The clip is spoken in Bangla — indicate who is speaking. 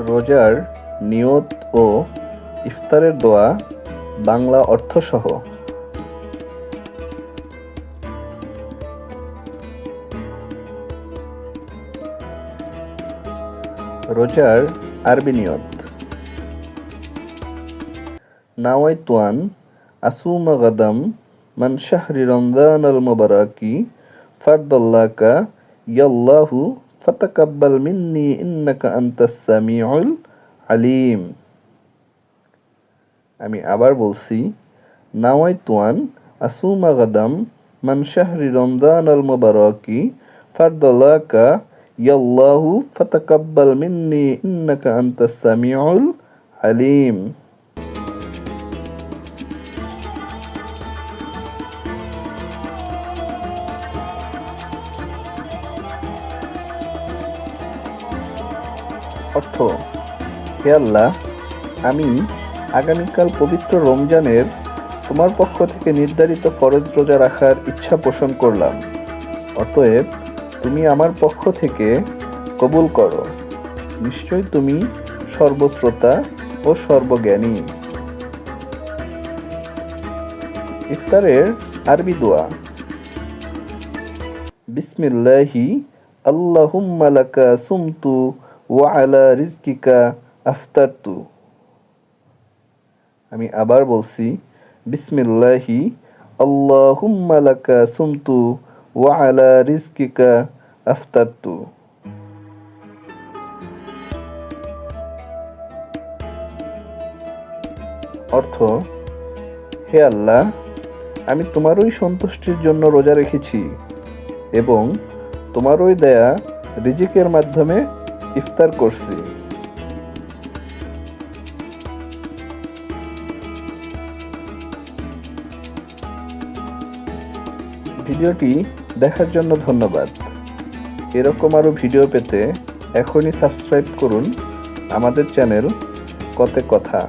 Speaker 1: রোজার নিয়ত ও ইফতারের দোয়া বাংলা অর্থসহ। রোজার আরবি নিয়ত: নাওয়াইতু আন আসুমা গাদাম মান শাহরি রমজানাল মুবারাকি ফারদাল্লাকা ইয়াল্লাহু ফাতাকাব্বাল মিন্নি ইন্নাকা আনতাস সামিউল আলিম। আমি আবার বলছি, নাওয়াইতু আন আসুমা গাদাম মান শাহরি রমজানাল মুবারাকি ফারদাল্লাকা ইয়াল্লাহু ফাতাকাব্বাল মিন্নি ইন্নাকা আনতাস সামিউল আলিম। অর্থ: হে আল্লাহ, আমি আগামীকাল পবিত্র রমজানের তোমার পক্ষ থেকে নির্ধারিত ফরজ রোজা রাখার ইচ্ছা পোষণ করলাম। অতএব তুমি আমার পক্ষ থেকে কবুল করো। নিশ্চয় তুমি সর্বশ্রোতা ও সর্বজ্ঞানী। ইফতারের আরবি দোয়া: বিসমিল্লাহি আল্লাহুম্মা লাকা সুমতু ওয়া আলা রিজকিকা আফতারতু। আমি আবার বলছি, বিসমিল্লাহি আল্লাহুম্মা লাকা সুমতু ওয়া আলা রিজকিকা আফতারতু। অর্থ: হে আল্লাহ, আমি তোমারই সন্তুষ্টির জন্য রোজা রেখেছি এবং তোমারই দেয়া রিজিকের মাধ্যমে ইফতার করছি। ভিডিওটি দেখার জন্য ধন্যবাদ। এরকম আরো ভিডিও পেতে এখনই সাবস্ক্রাইব করুন আমাদের চ্যানেল কতে কথা।